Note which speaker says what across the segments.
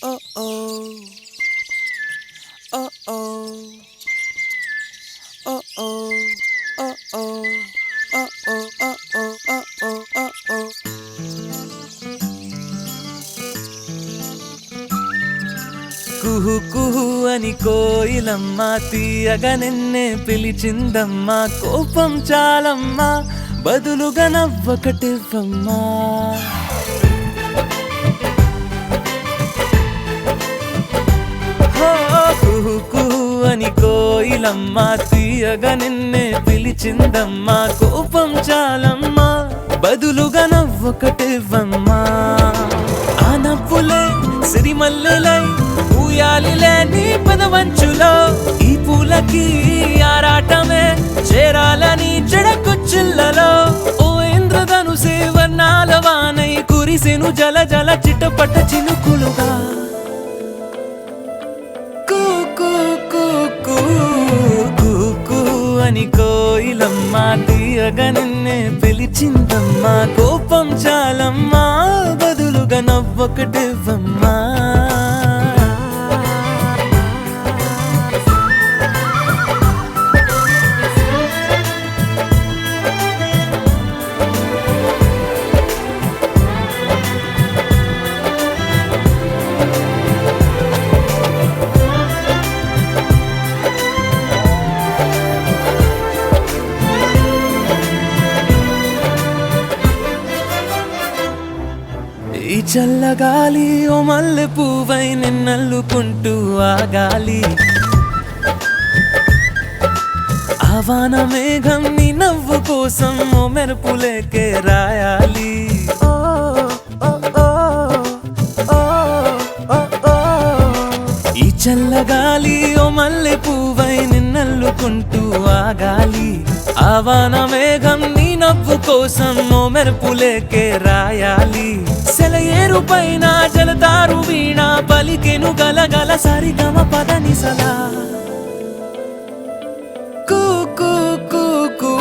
Speaker 1: oh oh, oh oh, oh oh, oh oh, oh oh, oh oh, oh oh, oh oh. కుహు కుహు అని కోయిలమ్మ తీయగా నిన్నే పిలిచిందమ్మా కోపం చాలమ్మా బదులుగా నవ్వొకటివ్వమ్మా కుహు కుహు అని కోయిలమ్మ తీయగా నిన్నే పిలిచిందమ్మా కోపం చాలమ్మా బదులుగా నవ్వొకటివ్వమ్మా ఆ నవ్వులే సిరిమల్లెలై ఊయాలిలే నీ పదవంచులో ఈ పూలకి ఆరాటమే చేరాలని చెడకొచ్చిల్లలో ఓ ఇంద్రధనుసే వర్ణాల వానై కురిసెను జల జల చిటపట చినుకులుగా కూ కూ కూ కూ కూ కూ అని కోయిలమ్మ తీయగా నిన్నే పిలిచిందమ్మా కోపం చాలమ్మా బదులుగా నవ్వొకటివ్వమ్మా ఈ చల్లగాలి ఓ మల్లె పువ్వై నిన్నల్లుకుంటూ ఆగాలి ఆవాన మేఘం నీ నవ్వు కోసం ఓ మెరుపులేకే రాయాలి ఈ చల్లగాలి ఓ మల్లె పువ్వై నిన్నల్లుకుంటూ ఆగాలి ఆవాన మేఘం నీ నవ్వు కోసం ఓ మెరుపులేకే రాయాలి సెలయేరు పైన జలతారు వీణ పలికెను గలగల సరిగమ పదనిసలా కూ కూ కూ కూ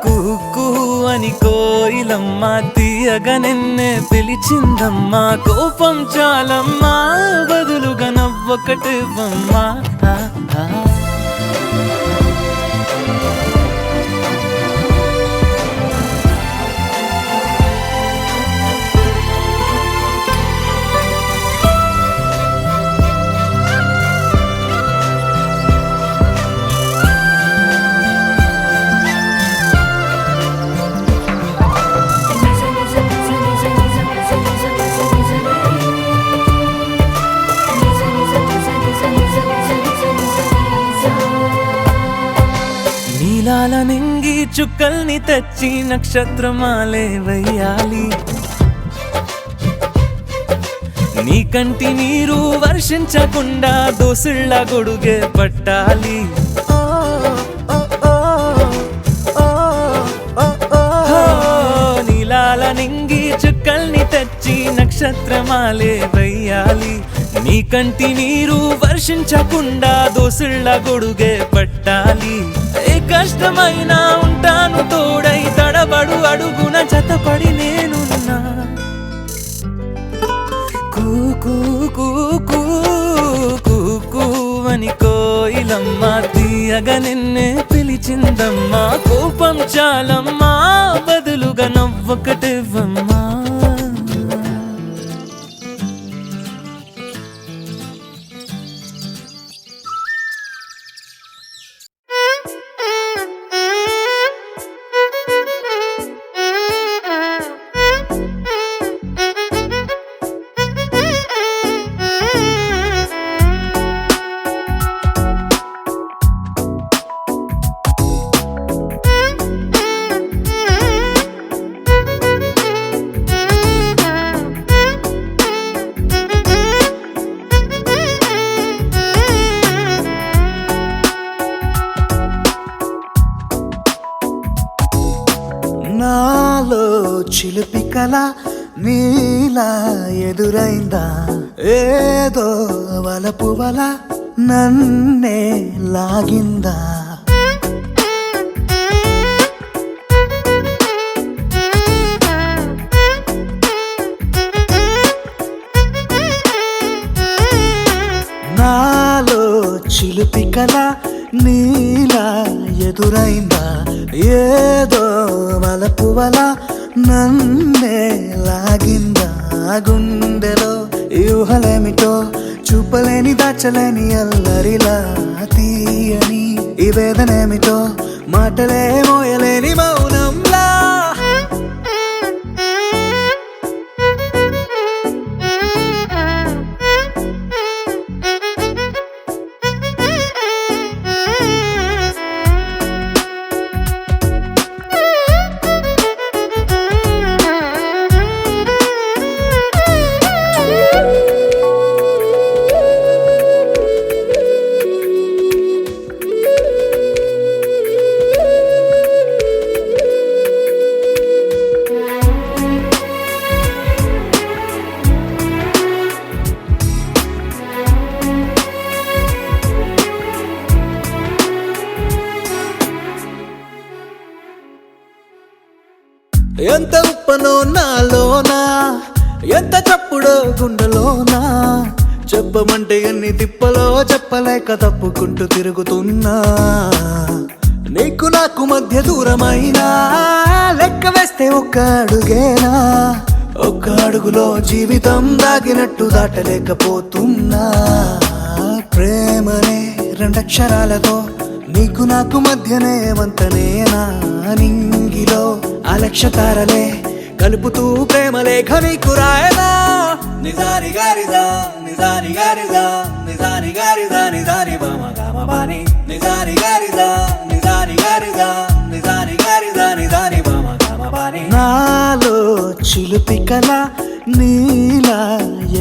Speaker 1: కూ కూ అని కోయిలమ్మ తీయగా నిన్నే పిలిచిందమ్మా కోపం చాలమ్మా బదులుగా నవ్వొకటివ్వమ్మా నీలాల నింగి చుక్కల్ని తెచ్చి నక్షత్రమాలే వెయ్యాలి నీ కంటి నీరు వర్షించకుండా దోసిళ్ళ గొడుగే పట్టాలి నీలాల నింగి చుక్కల్ని తెచ్చి నక్షత్రమాలే వెయ్యాలి నీ కంటి నీరు వర్షించకుండా దోసిళ్ళ గొడుగే పట్టాలి ఏ కష్టమైనా ఉంటాను తోడై తడబడు అడుగున జతపడి నేనున్నా కూ కూ కూ కూ కూ కూ అని కోయిలమ్మ తీయగా నిన్నే పిలిచిందమ్మా కోపం చాలమ్మా బదులుగా నవ్వొకటివ్వమ్మా
Speaker 2: నాలో చిలిపి కల నీలా ఎదురైందా ఏదో వలపు వల నన్నే లాగిందా చిలిపి కల నీలా ఎదురైందా ఏదో వలపు వల నన్నే లాగిందా గుండెలో ఊహలేమిటో చూపలేని దాచలేని అల్లరిలా తీయని ఈ వేదనేమిటో మాటలే మోయలేని మౌనంలా ఎంత ఉప్పనో నాలోనా ఎంత చప్పుడో గుండెలోనా చెప్పమంటే ఎన్ని తిప్పలో చెప్పలేక తప్పుకుంటూ తిరుగుతున్నా నీకు నాకు మధ్య దూరమైనా లెక్క వేస్తే ఒక్క అడుగేనా ఒక్క అడుగులో జీవితం దాగినట్టు దాటలేకపోతున్నా ప్రేమనే రెండక్షరాలతో నీకు నాకు మధ్యనే వంతనేనా నింగిలో అలక్షతారలే కలుపుతూ ప్రేమ లేఖ నీకు రాయనా నిజాని గారిజా నిజాని గారిజా నిజాని గారిజా నిజాని బామ గామ బాని నిజాని గారిజా నిజాని గారిజా నిజాని గారిజా నిజాని బామ గామ బాని నాలో చిలిపి కల నీలా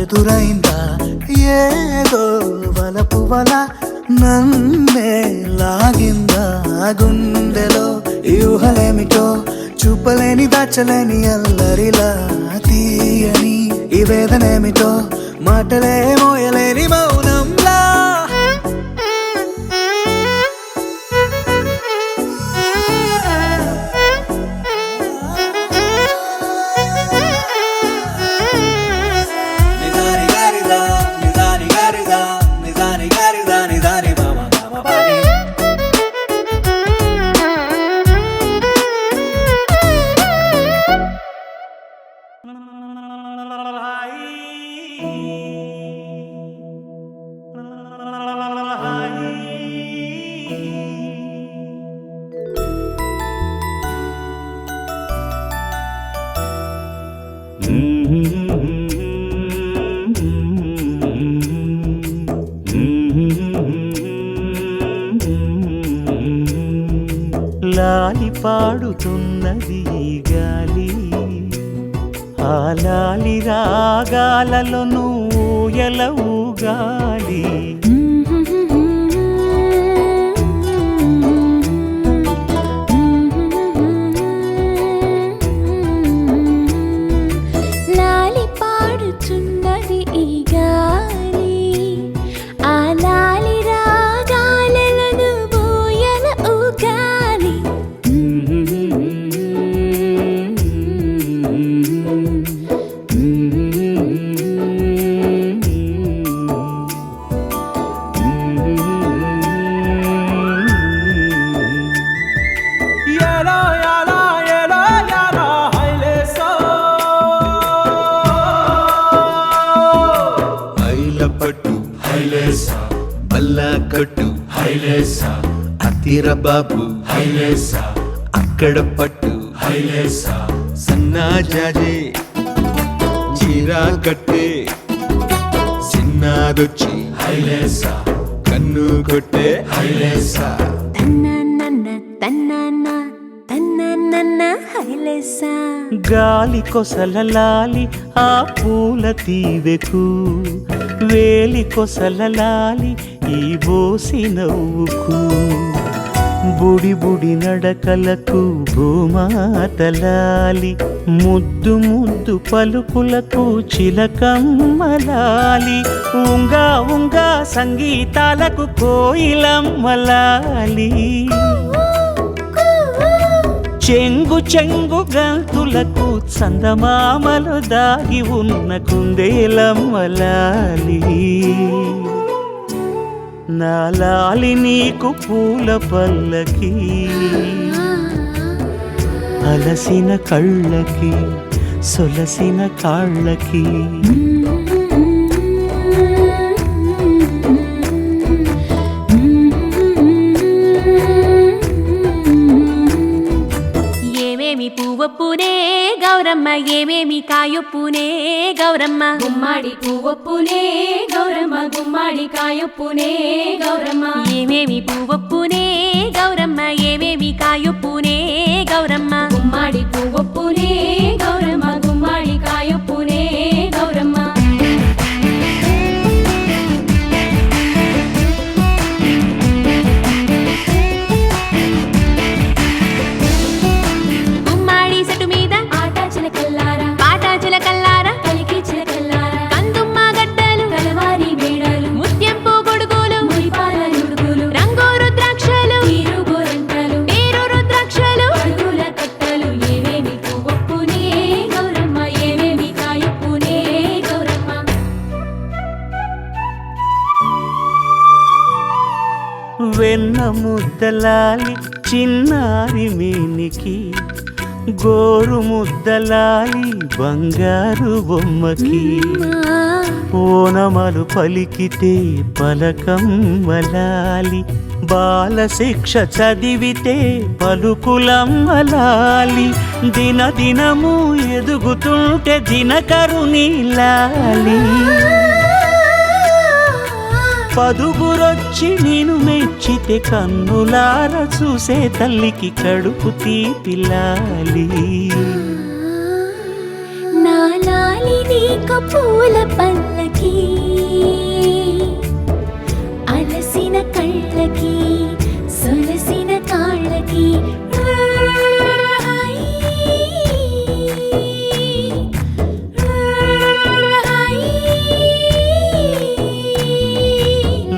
Speaker 2: ఎదురైందా ఏదో వలపు వల నన్నే లాగిందా గుండెలో ఊహలేమిటో చూపలేని దాచలేని అల్లరిలా తీయని ఈ వేదనేమిటో మాటలే మోయలేని మౌనంలా నిజాని గారిజా నిజాని గారిజా నిజాని గారిజా నిజాని బామ గామ బాని
Speaker 1: లాలి పాడుతున్నది ఈ గాలి ఆ లాలి రాగాలలో నువ్వు ఎలా ఊగాలి
Speaker 3: లాలి పాడుచున్నది ఈ గాలి ఆ లాలి రాగాలలో నువ్వు ఎలా ఊగాలి
Speaker 2: పట్టు హైలేసా బల్లా కట్టు హైలేసా అతిర బాబు హైలేసా అక్కడ పట్టు హైలేసా సన్నా జాజే చీరా కట్టే చిన్నాదొచ్చి హైలేసా కన్ను కొట్టే హైలేసా
Speaker 3: తన్నన్న తన్నన్న తన్నన్న హైలేసా
Speaker 1: గాలి కొసల లాలి ఆ పూల తీవెకు వేలి కొసల లాలి ఈ బోసి నవ్వుకు బుడి బుడి నడకలకు భూమాతలాలి ముద్దు ముద్దు పలుకులకు చిలకమ్మలాలి ఉంగా ఉంగా సంగీతాలకు కోయిలమ్మలాలి చెంగు చెంగు గంతులకు చందమామలు దాగి ఉన్న కుందేలమ్మలాలి నా లాలి నీకు పూల పల్లకి అలసిన కళ్ళకి సొలసిన కాళ్ళకి
Speaker 3: ఏమేమి పువ్వొప్పునే గౌరమ్మ ఏమేమి కాయొప్పునే గౌరమ్మ
Speaker 4: గుమ్మాడి పువ్వొప్పునే గౌరమ్మ గుమ్మాడి కాయొప్పునే గౌరమ్మ
Speaker 3: ఏమేమి పువ్వొప్పునే గౌరమ్మ ఏమేమి కాయొప్పునే గౌరమ్మ
Speaker 4: గుమ్మాడి పువ్వొప్పునే గౌరమ్మ గుమ్మాడి కాయొప్పునే గౌరమ్మ
Speaker 3: గుమ్మాడి చెట్టు మీద
Speaker 4: ఆట చిలకల్లారా
Speaker 3: పాట చిలకల్లారా
Speaker 4: కలికి చిలకల్లారా
Speaker 3: కందుమ్మ గడ్డలు
Speaker 4: కలవారి మేడలు
Speaker 3: ముత్యంపు గొడుగులు
Speaker 4: మురిపాల నుడుగులు
Speaker 3: రంగు రుద్రాక్షలు
Speaker 4: తీరు గోరంటలు
Speaker 3: పేరు రుద్రాక్షలు
Speaker 4: అడుగుల కట్టలు ఏమేమి పువ్వొప్పునే గౌరమ్మ ఏమేమి కాయొప్పునే గౌరమ్మ
Speaker 1: వెన్న ముద్దలాలి చిన్నారి మేనికి గోరు ముద్దలాలి బంగారు బొమ్మకి ఓనమలు పలికితే పలకమ్మలాలి బాలశిక్ష చదివితే పలుకులమ్మలాలి దినదినము ఎదుగుతుంటే దినకరుని లాలి పదుగురొచ్చి నేను మెచ్చితే కన్నులార చూసే తల్లికి కడుపు తీపిలాలి
Speaker 3: నా లాలి నీకు పూల పల్లకి అలసిన కళ్ళకి సొలసిన కాళ్ళకి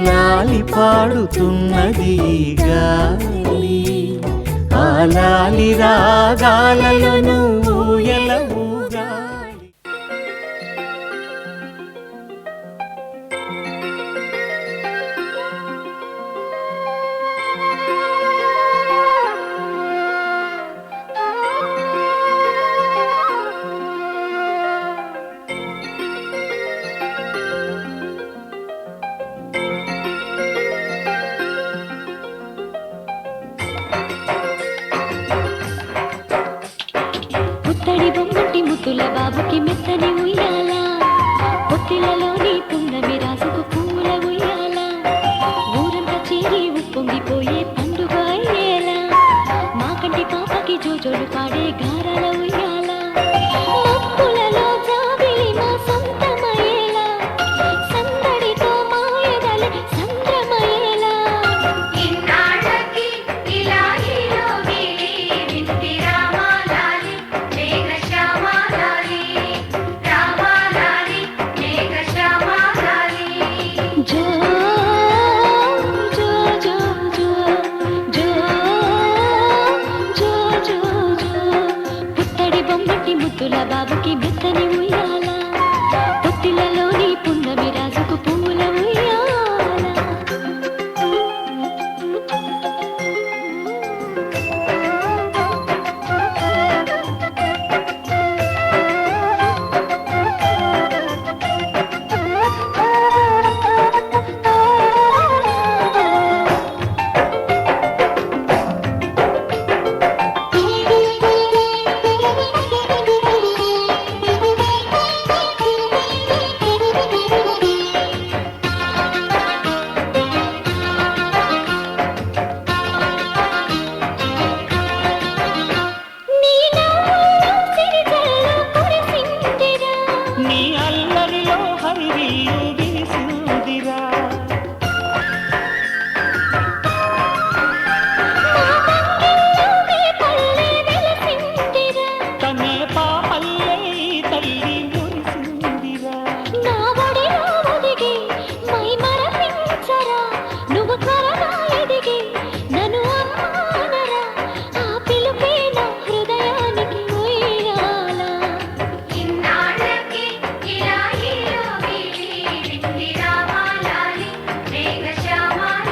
Speaker 1: లాలి పాడుతున్నది గాలి ఆ లాలి రాగాలలో నువ్వు ఎలా ఊగాలి.
Speaker 3: పుత్తడి బొమ్మటి ముద్దుల బాబుకి మెత్తని ఉయ్యాల పొత్తిలలోని పున్నమి రాసుకు పూల ఉయ్యాల ఊరంతా చేరి ఉప్పొంగిపోయే పండుగ అయ్యేలా మా కంటి పాపకి జోజోలు పాడే గారాల ఉయ్యాల మబ్బులలో జాబిలి మా సొంతమయ్యేలా సందడితో మాయదలే సంద్రమయ్యేలా
Speaker 4: ఇన్నాళ్ళకి ఇలా హీరోగిరి వింటి రామాలాలి మేఘ శ్యామాలాలి రామాలాలి మేఘ శ్యామాలాలి
Speaker 3: జో జో జో జో జో జో జో జో పుత్తడి బొమ్మటి ముద్దుల బాబుకి మెత్తని ఉయ్యాల పొత్తిలలోని పున్నమి రాజుకు పూల ఉయ్యాల
Speaker 1: నీ అల్లరిలో హరివిల్లు విరిసిందిరా తనే పాపల్లే ఈ తల్లి మురిసిందిరా
Speaker 3: నువ్వు త్వరగా ఎదిగి నన్ను అమ్మానరా ఆ పిలుపే నా హృదయానికి ఉయ్యాల
Speaker 4: ఇన్నాళ్ళకి ఇలా హీరోగిరి వింటి రామాలాలి మేఘ శ్యామాలాలి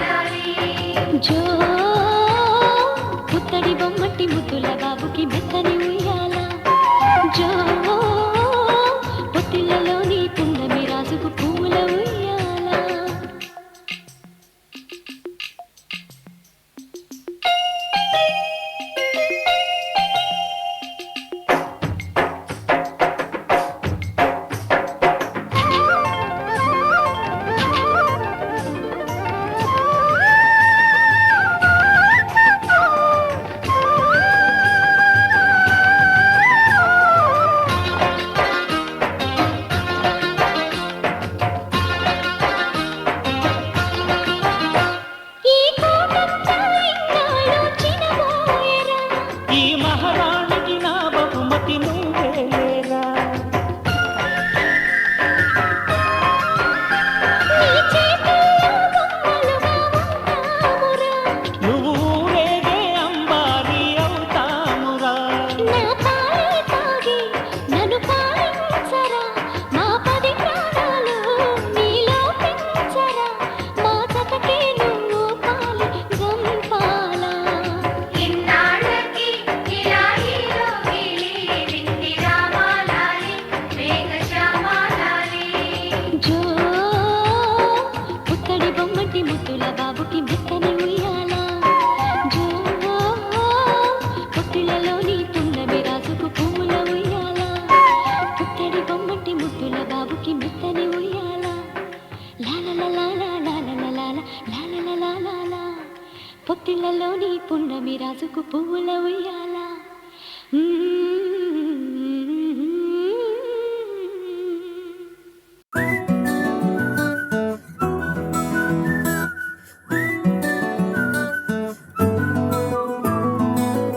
Speaker 3: పుట్టిళ్ళలోని పున్నమి రాజుకు పువ్వుల ఉయ్యాల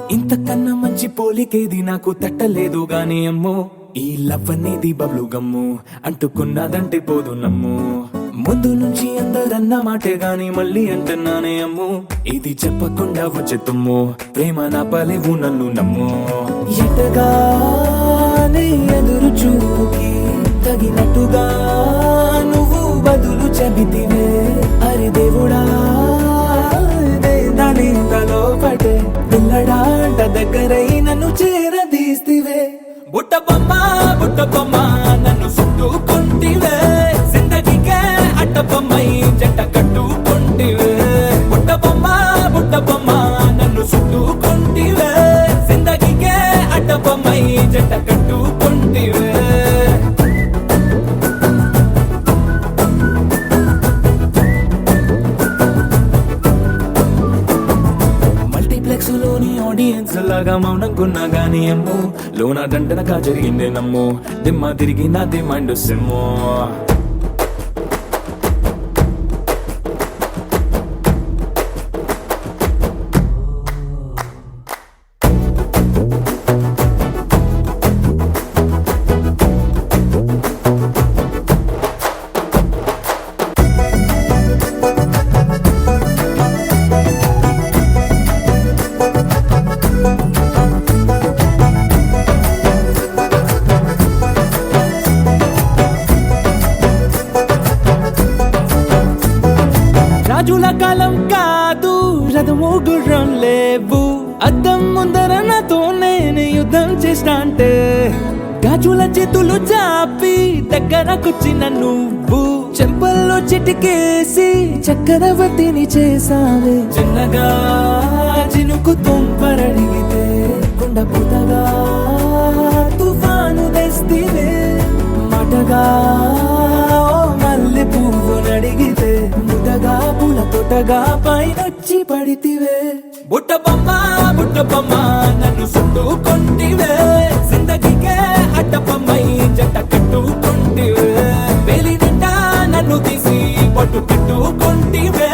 Speaker 2: ఇంతకన్నా మంచి పోలికేది నాకు తట్టలేదు గాని అమ్మో ఈ లవ్ అనేది బబ్లు గమ్ము అంటుకున్నదంటే పోదు నమ్ము ముందు నుంచి అందరన్న మాటే గాని మళ్ళీ అంటున్నానే అమ్ము ఇది చెప్పకుండా వచ్చే తుమ్ము ప్రేమ నా పలేవు నన్ను నమ్ము ఎటగానే ఎదురు చూకి తగినట్టుగా నువ్వు బదులు చెబితివే అరి దేవుడా దానింతలో పడే పిల్లడాంట దగ్గరై నన్ను చేరదీస్తివే బుట్ట బొమ్మ నన్ను చుట్టుకుంటివే జిందగీకే అట్టబొమ్మై జంట కట్టుకుంటివే బుట్ట బొమ్మ నన్ను చుట్టుకుంటివే జిందగీకే అట్టబొమ్మై జంట కట్టుకుంటివే లోని ఆడియన్స్ లాగా మౌనంకున్నా గానీ అమ్ము లోన దండనగా జరిగిందే నమ్ము దిమ్మ తిరిగి నా దిమ్మండు సిమ్ము రాజుల కాలం కాదు రథము గుర్రం లేవు అద్దం ముందర నాతో నేను యుద్ధం చేస్తా అంటే గాజుల చేతులు చాపి దగ్గరకొచ్చిన నువ్వు చెంపల్లో చిటికేసి చక్రవర్తిని చేసావే చిన్నగా చినుకు తుంపరడిగితే కొండ పుటగా తుఫాను తెస్తివే మాటగా మల్లె పువ్వు నడిగితే ముదగా పూల తోటగా పైనొచ్చి పడితివే బుట్ట బొమ్మ నన్ను చుట్టుకుంటివే జిందగీకే అట్టబొమ్మై జంట కట్టుకుంటివే వేలి నిండా నన్ను తీసి పట్టు కట్టుకుంటివే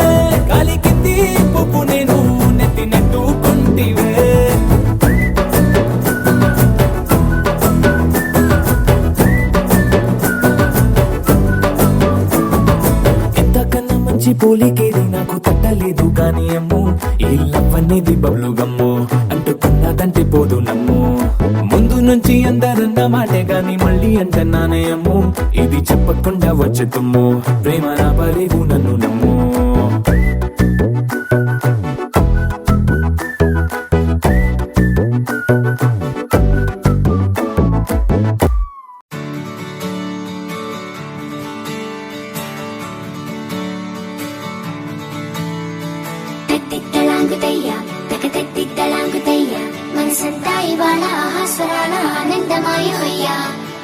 Speaker 2: కాలి కింది పువ్వు నేను నెత్తి నెట్టుకుంటివే పోలికేది నాకు తట్టలేదు కానీ అమ్ము ఈ లవ్ అనేది బబ్లు గమ్ము అంటుకున్నదంటే పోదు నమ్ము ముందు నుంచి అందరన్న మాటే గాని మళ్ళీ అంటున్నానే అమ్ము ఇది చెప్పకుండా వచ్చే తుమ్ము ప్రేమ నా పలేవు నన్ను నమ్ము
Speaker 5: మనసంతా ఇవాళ ఆహాస్వరాల ఆనందమాయ హొయ్యా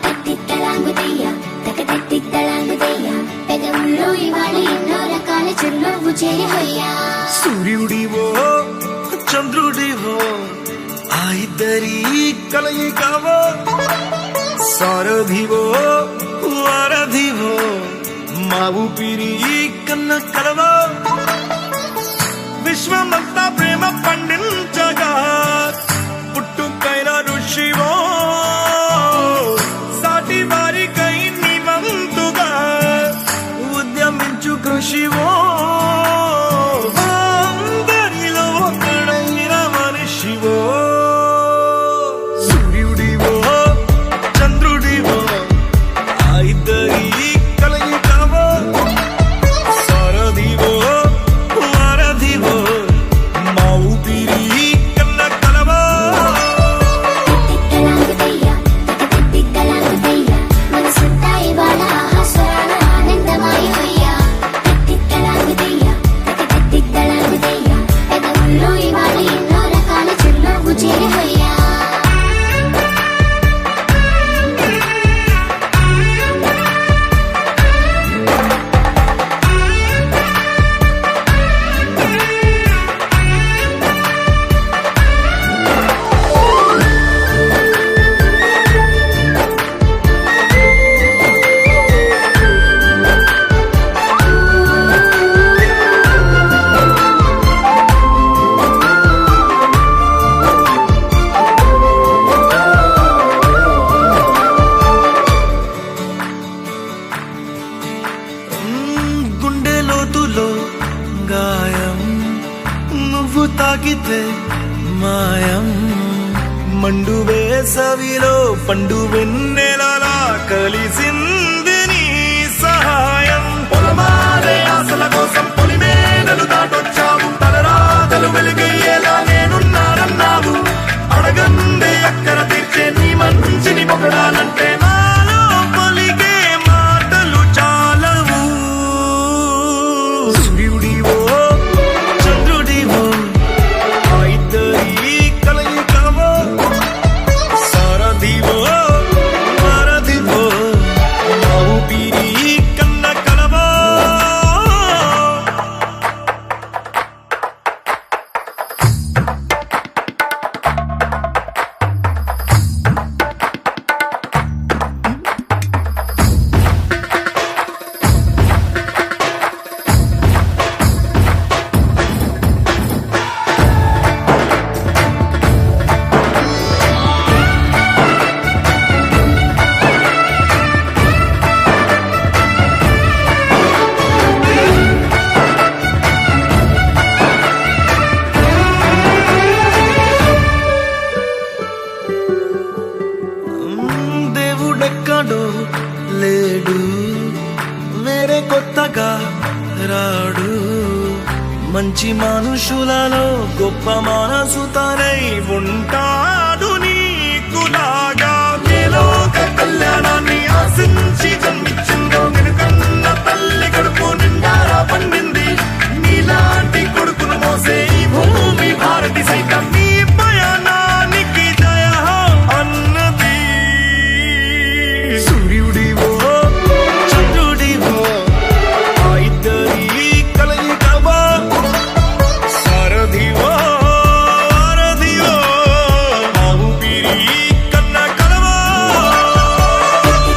Speaker 5: తట్టిత్తలాంగుతయ్యా తకతెత్తిత్తలాంగుతయ్యా పెదవుల్లో ఇవాళ ఎన్నో రకాల చిరునవ్వు చేరి హొయ్యా
Speaker 1: సూర్యుడివో చంద్రుడివో ఆ ఇద్దరి కలయికవో సారథివో వారధివో మా ఊపిరి కన్న కలవో విశ్వమంతా ప్రేమ పండించగా పుట్టుకైన ఋషివో సాటి వారికై నివంతుగా ఉద్యమించు కృషివో అందరిలో ఒకడైన మనిషివో సూర్యుడివో చంద్రుడివో ఆ ఇద్దరి కలయికవో సారథివో మా ఊపిరి కన్న కలవో
Speaker 5: తట్టిత్తలాంగుతయ్యా తకతెత్తిత్తలాంగుతయ్యా మనసంతా ఇవాళ ఆహాస్వరాల ఆనందమాయ హొయ్యా తట్టిత్తలాంగుతయ్యా
Speaker 6: గొంతులో గాయం నువ్వు తాకితే మాయం మండు వేసవిలో పండు వెన్నెలలా కలిసింది నీ సహాయం పొలమారే ఆశల కోసం పొలిమేనలు దాటొచ్చావు తలరాతలు వెలుగయ్యేలా నేనున్నానన్నావు అడగందే అక్కర తీర్చే నీ మంచిని పొగడాలంటే నాలో పలికే మాటలు చాలవు సూర్యుడివో చంద్రుడివో ఆ ఇద్దరి కలయికవో సారథివో వారధివో నా ఊపిరి కన్న కలవో దేవుడెక్కడో లేడు వేరే కొత్తగా రాడు మంచి మనుషులలో గొప్ప మనసు తనై ఉంటాడు నీకులాగా లోక కళ్యాణాన్ని ఆశించి జన్మించిందో వెనుకన్న తల్లి కడుపు నిండారా పండింది నీలాంటి కొడుకును మోసే ఈ భూమి భారతి సైతం నీ పయనానికి జయ అన్నది సూర్యుడివో చంద్రుడివో ఆ ఇద్దరి కలయికవో సారథివో వారధివో నా ఊపిరి కన్న కలవో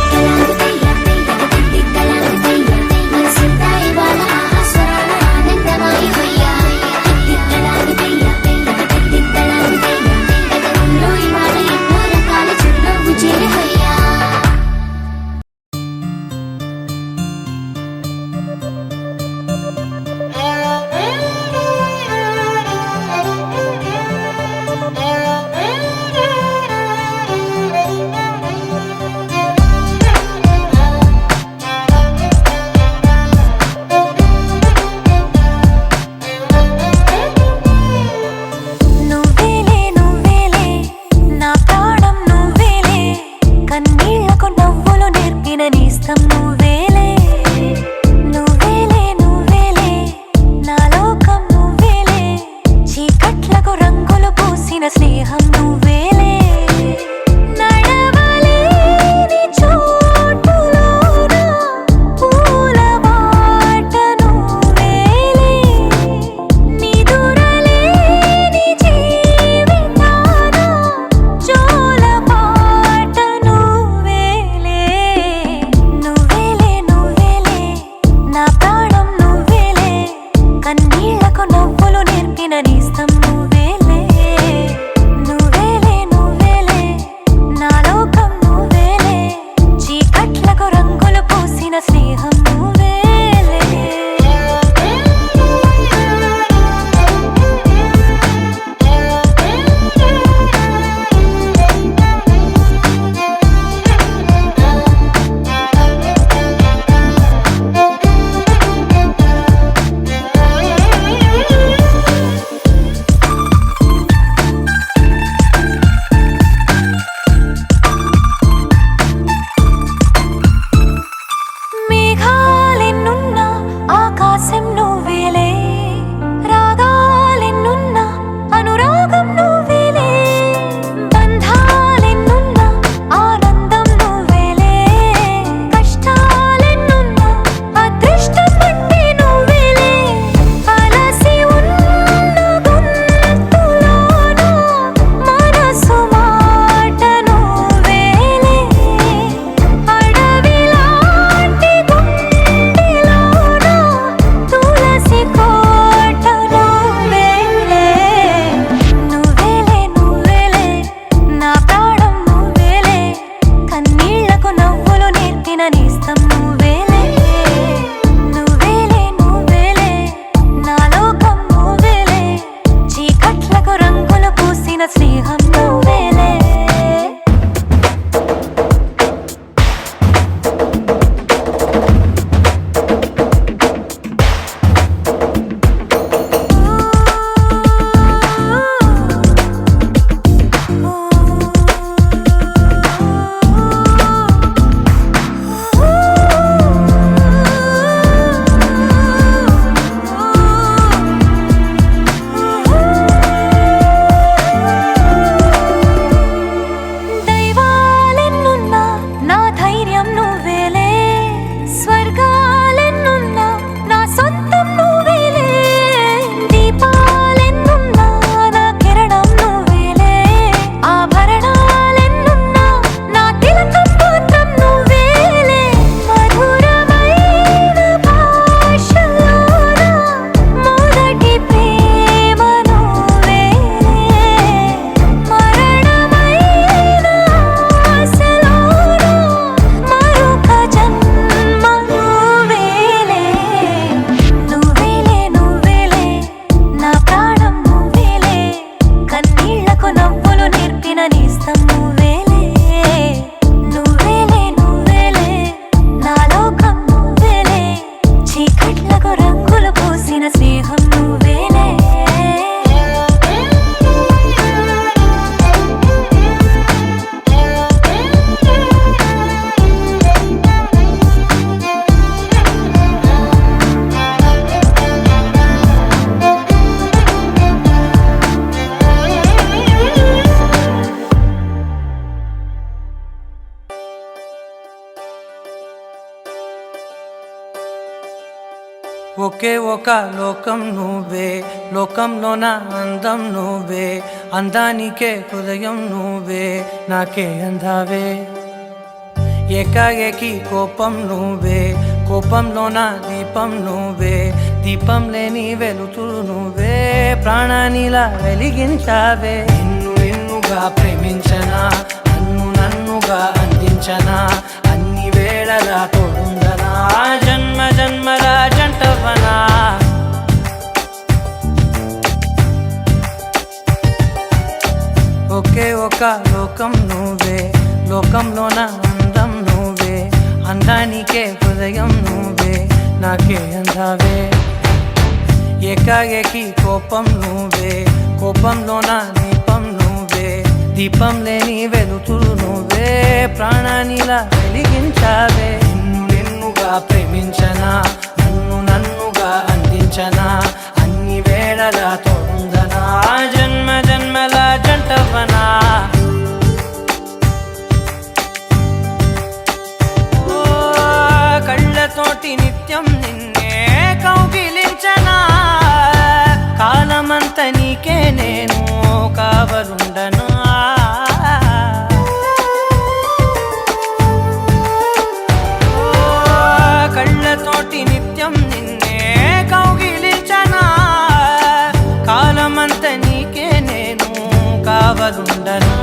Speaker 5: తెల్లాంగుతయ్యా
Speaker 7: ఒకే ఒక లోకం నువ్వే, లోకంలో నా అందం నువ్వే, అందానికే హృదయం నువ్వే, నాకే అందావే. ఏకాఏకి కోపం నువ్వే, కోపంలో నా దీపం నువ్వే, దీపం లేని వెలుతురు నువ్వే, ప్రాణానిలా వెలిగించావే. నిన్నుగా ప్రేమించనా, నన్నుగా అందించనా, అన్ని వేళలా తోడుందనా, జన్మ జన్మల జంటవనా. ఒకే ఒక లోకం నువ్వే, లోకంలో నా అందం నువ్వే, అందానికే హృదయం నువ్వే, నాకే అందావే. ఏకాఏకి కోపం నువ్వే, కోపంలో నా దీపం నువ్వే, దీపం లేని వెలుతురు నువ్వే, ప్రాణానిలా వెలిగించావే. నిన్నుగా ప్రేమించనా, నన్నుగా అందించనా, అన్ని వేళలా తోడుందనా, జన్మ జన్మల జంటవనా. కళ్ళతోటి నిత్యం నిన్నే కౌగిలించనా, కాలమంత నీకే నేను కావలుండనా. కళ్ళతోటి నిత్యం నిన్నే కౌగిలించనా, కాలమంత నీకే నేను కావలుండనా.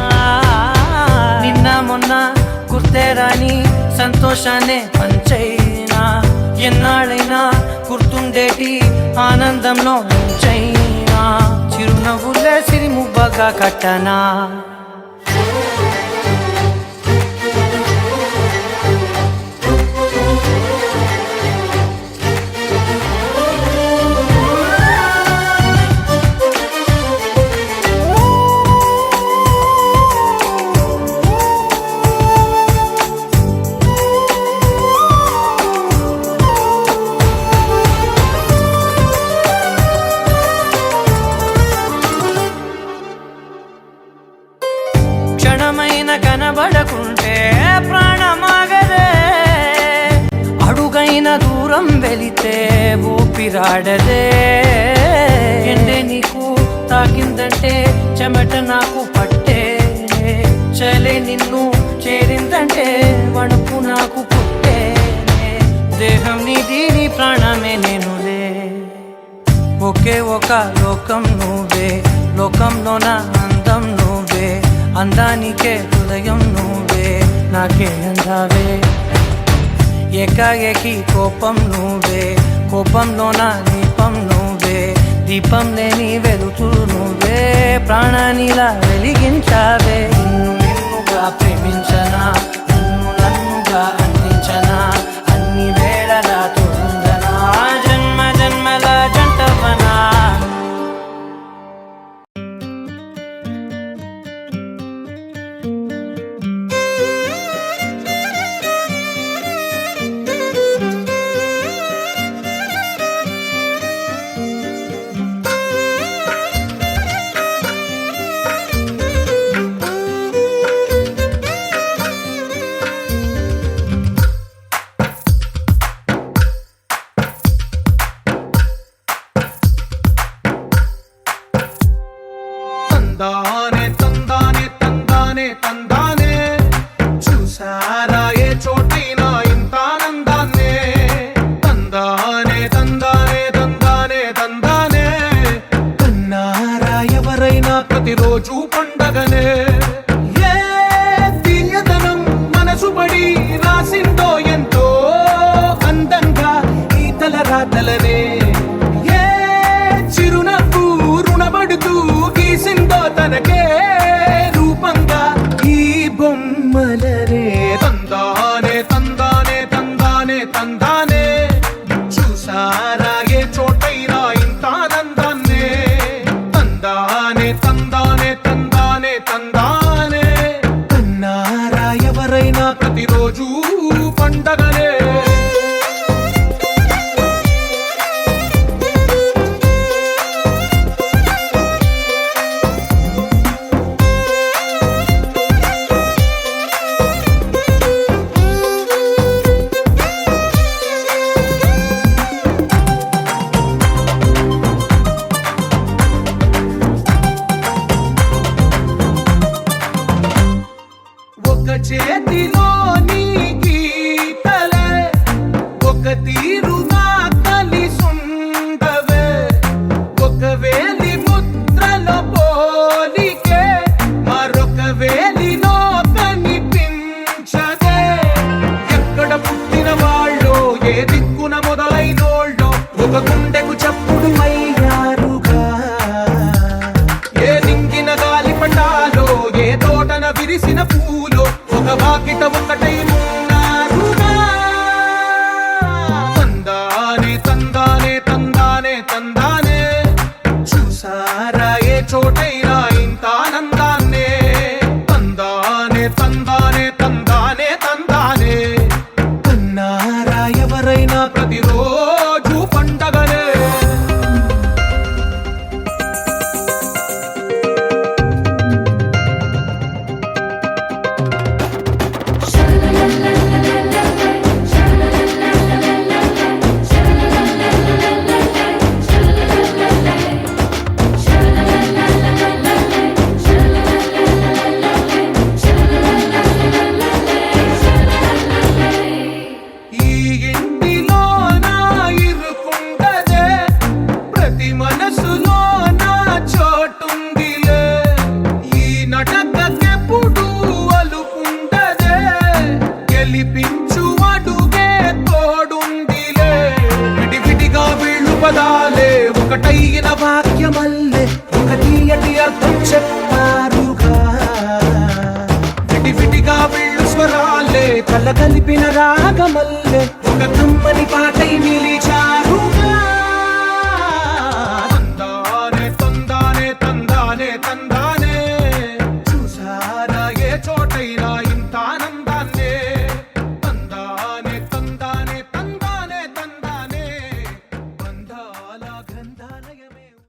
Speaker 7: నిన్న మొన్న గుర్తేరాని సంతోషాన్నే పంచైనా, ఎన్నాళ్ళైనా గుర్తుండేటి ఆనందంలో ముంచైనా, చిరునవ్వులే సిరిముబ్బగా కట్టనా. క్షణమైన కనబడకుంటే ప్రాణమాగదే, అడుగైన దూరం వెళితే ఊపిరాడదే. ఎండే నీకు తాకిందంటే చెమట నాకు పట్టే, చలే నిన్ను చేరిందంటే వణుకు నాకు పుట్టే, దేహం నీది నీ ప్రాణమే నేనులే. ఒకే ఒక లోకం నువ్వే, లోకంలో నా అందం నువ్వే, అందానికే హృదయం నువ్వే, నాకే అందావే. ఏకాఏకి కోపం నువ్వే, కోపంలో నా దీపం నువ్వే, దీపం లేని వెలుతురు నువ్వే, ప్రాణానిలా వెలిగించావే. నిన్నుగా ప్రేమించనా, నన్నుగా అందించనా, అన్ని వేళలా తోడుందనా, జన్మ జన్మల జంటవనా.
Speaker 6: తందానే తందానే తందానే తందానే, చూసారా ఏ చోటైనా ఇంత ఆనందాన్నే. తందానే తందానే తందానే తందానే, కన్నారా ఎవరైనా ప్రతిరోజు పండగనే. ఏ తీయదనం మనసు పడి రాసిందో ఎంతో అందంగా ఈ తలరాతలనే, ఏ చిరునవ్వు రుణపడుతూ గీసిందో తనకే రూపంగా ఈ బొమ్మలనే. తందానే తందానే తందానే తందానే, చూసారా ఏ చోటైనా ఇంత ఆనందాన్నే. తందానే తందానే తందానే తందానే, కన్నారా ఎవరైనా ప్రతిరోజు పండగనే. తీరుగా కలిసుండవే ఒక వేలి ముద్రలో పోలికే మరొక వేలిలో కనిపించదే ఎక్కడ పుట్టిన వాళ్ళో ఏ దిక్కున మొదలైనోళ్ళో ఒక గుండెకు చప్పుడు అయ్యారుగా ఏ నింగిన గాలి పటాలో ఏ తోటన విరిసిన పూలో ఒక వాకిట ఒకటై ఉన్నారుగా తందానే తందానే తందానే తందానే చూసారా ఏ చోటైనా ఇంత ఆనందాన్నే తందానే తందానే తందానే తందానే కన్నారా ఎవరైనా ప్రతిరోజు పండగనే ఈ ఇంటిలో నా ఇరుకుండదే ప్రతి మనసులో నా చోటుందిలే ఈ నటకెప్పుడు అలుకుండదే గెలిపించు అడుగే తోడుందిలే విడివిడిగా వీళ్ళు పదాలే ఒకటైన వాక్యమల్లే ఒక తీయటి అర్థం చెప్పారుగా విడివిడిగా వీళ్ళు స్వరాలే కలగలిపే